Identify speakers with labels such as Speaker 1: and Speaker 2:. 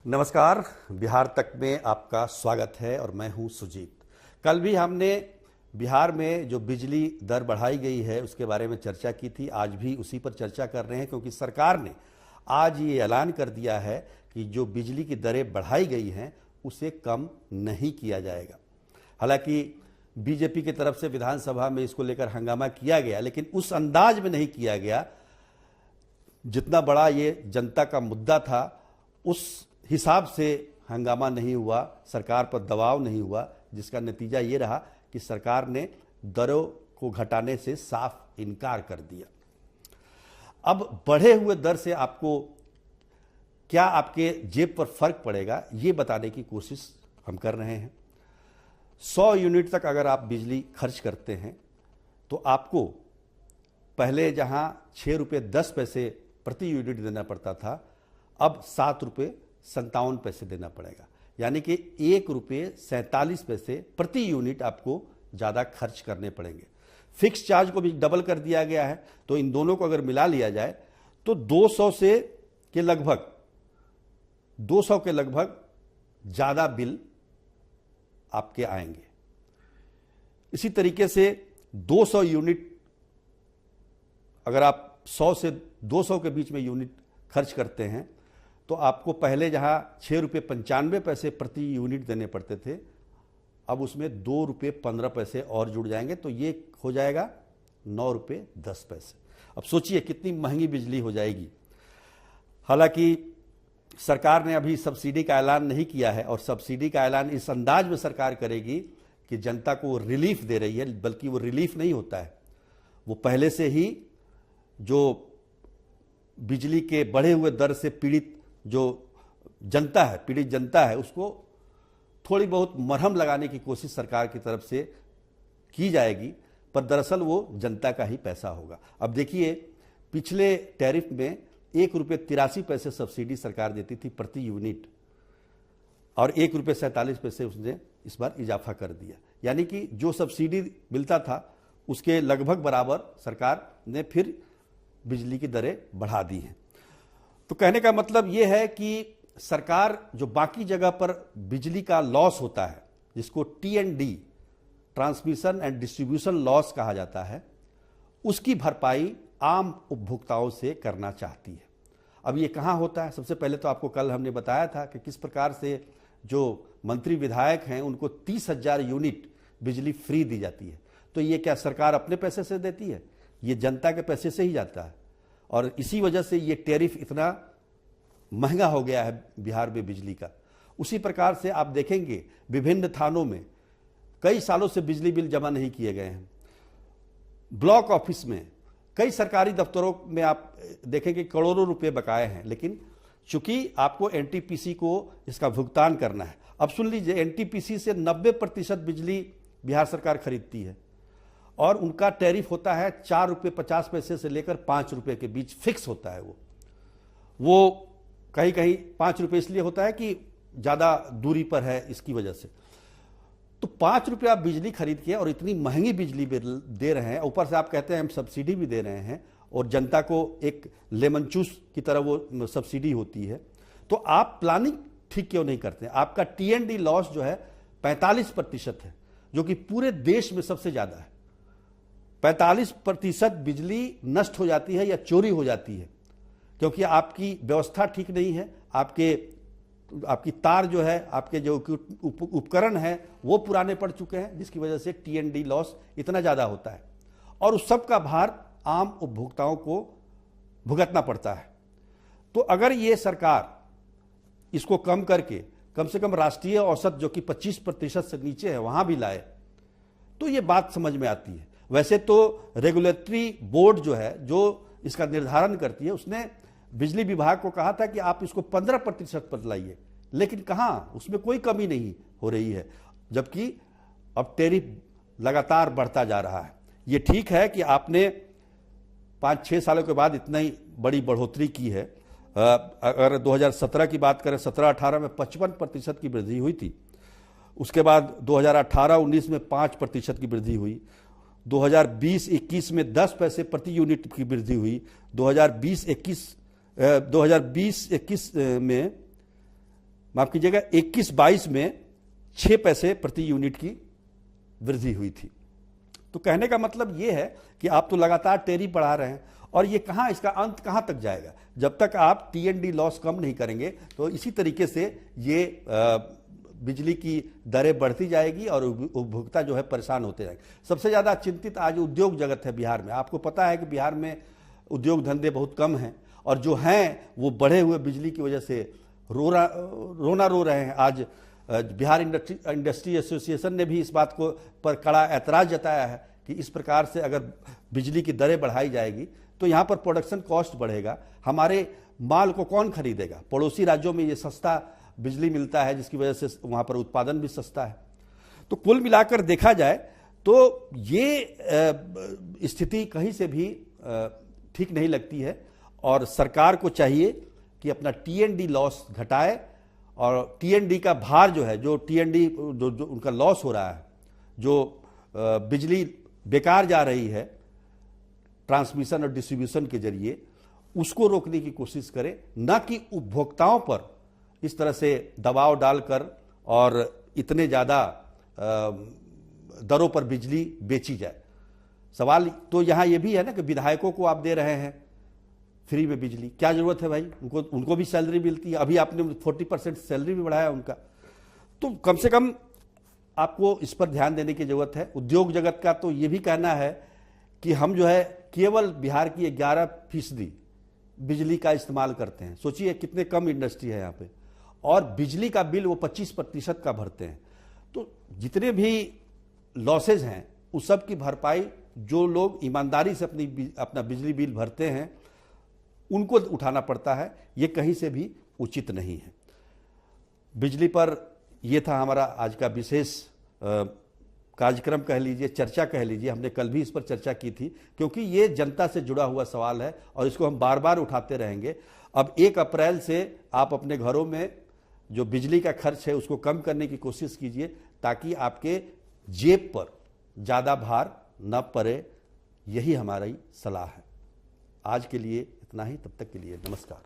Speaker 1: नमस्कार, बिहार तक में आपका स्वागत है और मैं हूं सुजीत। कल भी हमने बिहार में जो बिजली दर बढ़ाई गई है उसके बारे में चर्चा की थी। आज भी उसी पर चर्चा कर रहे हैं क्योंकि सरकार ने आज ये ऐलान कर दिया है कि जो बिजली की दरें बढ़ाई गई हैं उसे कम नहीं किया जाएगा। हालांकि बीजेपी की तरफ से विधानसभा में इसको लेकर हंगामा किया गया, लेकिन उस अंदाज में नहीं किया गया जितना बड़ा ये जनता का मुद्दा था। उस हिसाब से हंगामा नहीं हुआ, सरकार पर दबाव नहीं हुआ, जिसका नतीजा ये रहा कि सरकार ने दरों को घटाने से साफ इनकार कर दिया। अब बढ़े हुए दर से आपको क्या आपके जेब पर फर्क पड़ेगा ये बताने की कोशिश हम कर रहे हैं। 100 यूनिट तक अगर आप बिजली खर्च करते हैं तो आपको पहले जहां 6 रुपये 10 पैसे प्रति यूनिट देना पड़ता था, अब 7 रुपये 57 पैसे देना पड़ेगा। यानी कि 1 रुपये 47 पैसे प्रति यूनिट आपको ज़्यादा खर्च करने पड़ेंगे। फिक्स चार्ज को भी डबल कर दिया गया है, तो इन दोनों को अगर मिला लिया जाए तो 200 के लगभग ज़्यादा बिल आपके आएंगे। इसी तरीके से 200 यूनिट अगर आप 100 से 200 के बीच में यूनिट खर्च करते हैं तो आपको पहले जहां 6 रुपये 95 पैसे प्रति यूनिट देने पड़ते थे, अब उसमें 2 रुपये 15 पैसे और जुड़ जाएंगे, तो ये हो जाएगा 9 रुपये 10 पैसे। अब सोचिए कितनी महंगी बिजली हो जाएगी। हालांकि सरकार ने अभी सब्सिडी का ऐलान नहीं किया है, और सब्सिडी का ऐलान इस अंदाज में सरकार करेगी कि जनता को रिलीफ दे रही है, बल्कि वो रिलीफ नहीं होता है, वो पहले से ही जो बिजली के बढ़े हुए दर से पीड़ित जनता है उसको थोड़ी बहुत मरहम लगाने की कोशिश सरकार की तरफ से की जाएगी, पर दरअसल वो जनता का ही पैसा होगा। अब देखिए, पिछले टैरिफ में 1 रुपये 83 पैसे सब्सिडी सरकार देती थी प्रति यूनिट, और 1 रुपये 47 पैसे उसने इस बार इजाफा कर दिया। यानी कि जो सब्सिडी मिलता था उसके लगभग बराबर सरकार ने फिर बिजली की दरें बढ़ा दी हैं। तो कहने का मतलब यह है कि सरकार जो बाकी जगह पर बिजली का लॉस होता है, जिसको T&D, transmission and distribution loss कहा जाता है, उसकी भरपाई आम उपभोक्ताओं से करना चाहती है। अब ये कहाँ होता है? सबसे पहले तो आपको कल हमने बताया था कि किस प्रकार से जो मंत्री विधायक हैं उनको 30,000 यूनिट बिजली फ्री दी जाती है। तो ये क्या सरकार अपने पैसे से देती है? ये जनता के पैसे से ही जाता है, और इसी वजह से ये टैरिफ इतना महंगा हो गया है बिहार में बिजली का। उसी प्रकार से आप देखेंगे विभिन्न थानों में कई सालों से बिजली बिल जमा नहीं किए गए हैं। ब्लॉक ऑफिस में, कई सरकारी दफ्तरों में आप देखेंगे करोड़ों रुपए बकाए हैं, लेकिन चूंकि आपको एनटीपीसी को इसका भुगतान करना है। अब सुन लीजिए, एनटीपीसी से 90% बिजली बिहार सरकार खरीदती है, और उनका टैरिफ होता है 4 रुपये 50 पैसे से लेकर 5 रुपये के बीच फिक्स होता है। वो कहीं कहीं 5 रुपये इसलिए होता है कि ज़्यादा दूरी पर है, इसकी वजह से। तो 5 रुपये आप बिजली खरीद के और इतनी महंगी बिजली बिल दे रहे हैं, ऊपर से आप कहते हैं हम सब्सिडी भी दे रहे हैं, और जनता को एक लेमन जूस की तरह वो सब्सिडी होती है। तो आप प्लानिंग ठीक क्यों नहीं करते? आपका T&D लॉस जो है 45% है, जो कि पूरे देश में सबसे ज़्यादा है। 45% बिजली नष्ट हो जाती है या चोरी हो जाती है, क्योंकि आपकी व्यवस्था ठीक नहीं है। आपकी तार जो है, आपके जो उपकरण हैं वो पुराने पड़ चुके हैं, जिसकी वजह से T&D लॉस इतना ज़्यादा होता है, और उस सब का भार आम उपभोक्ताओं को भुगतना पड़ता है। तो अगर ये सरकार इसको कम करके कम से कम राष्ट्रीय औसत जो कि 25% से नीचे है वहाँ भी लाए, तो ये बात समझ में आती है। वैसे तो रेगुलेटरी बोर्ड जो है, जो इसका निर्धारण करती है, उसने बिजली विभाग को कहा था कि आप इसको 15% पर लाइए, लेकिन कहाँ, उसमें कोई कमी नहीं हो रही है, जबकि अब टैरिफ लगातार बढ़ता जा रहा है। ये ठीक है कि आपने 5-6 सालों के बाद इतना ही बड़ी बढ़ोतरी की है। अगर 2017 की बात करें, 17-18 में 55% की वृद्धि हुई थी। उसके बाद 2018-19 में 5% की वृद्धि हुई। 2020-21 में 10 पैसे प्रति यूनिट की वृद्धि हुई। 2020-21 में माफ कीजिएगा 21-22 में 6 पैसे प्रति यूनिट की वृद्धि हुई थी। तो कहने का मतलब यह है कि आप तो लगातार टैरिफ बढ़ा रहे हैं और ये कहां, इसका अंत कहां तक जाएगा? जब तक आप टीएनडी लॉस कम नहीं करेंगे तो इसी तरीके से ये बिजली की दरें बढ़ती जाएगी और उपभोक्ता जो है परेशान होते जाएंगे। सबसे ज्यादा चिंतित आज उद्योग जगत है बिहार में। आपको पता है कि बिहार में उद्योग धंधे बहुत कम हैं और जो हैं वो बढ़े हुए बिजली की वजह से रोना रो रहे हैं। आज बिहार इंडस्ट्री एसोसिएशन ने भी इस बात को पर कड़ा ऐतराज जताया है कि इस प्रकार से अगर बिजली की दरें बढ़ाई जाएगी तो यहाँ पर प्रोडक्शन कॉस्ट बढ़ेगा, हमारे माल को कौन खरीदेगा? पड़ोसी राज्यों में ये सस्ता बिजली मिलता है जिसकी वजह से वहाँ पर उत्पादन भी सस्ता है। तो कुल मिलाकर देखा जाए तो ये स्थिति कहीं से भी ठीक नहीं लगती है और सरकार को चाहिए कि अपना टीएनडी लॉस घटाए और टीएनडी का भार जो है, जो टीएनडी जो उनका लॉस हो रहा है, जो बिजली बेकार जा रही है ट्रांसमिशन और डिस्ट्रीब्यूशन के जरिए, उसको रोकने की कोशिश करे, न कि उपभोक्ताओं पर इस तरह से दबाव डालकर और इतने ज़्यादा दरों पर बिजली बेची जाए। सवाल तो यहाँ ये भी है ना कि विधायकों को आप दे रहे हैं फ्री में बिजली, क्या जरूरत है भाई? उनको भी सैलरी मिलती है, अभी आपने 40% सैलरी भी बढ़ाया उनका। तो कम से कम आपको इस पर ध्यान देने की जरूरत है। उद्योग जगत का तो ये भी कहना है कि हम जो है केवल बिहार की 11% बिजली का इस्तेमाल करते हैं। सोचिए कितने कम इंडस्ट्री है यहाँ पे, और बिजली का बिल वो 25% का भरते हैं। तो जितने भी लॉसेज हैं उस सब की भरपाई जो लोग ईमानदारी से अपना बिजली बिल भरते हैं उनको उठाना पड़ता है। ये कहीं से भी उचित नहीं है। बिजली पर ये था हमारा आज का विशेष कार्यक्रम कह लीजिए, चर्चा कह लीजिए। हमने कल भी इस पर चर्चा की थी क्योंकि ये जनता से जुड़ा हुआ सवाल है और इसको हम बार बार उठाते रहेंगे। अब 1 अप्रैल से आप अपने घरों में जो बिजली का खर्च है उसको कम करने की कोशिश कीजिए ताकि आपके जेब पर ज़्यादा भार न पड़े। यही हमारी सलाह है। आज के लिए इतना ही, तब तक के लिए नमस्कार।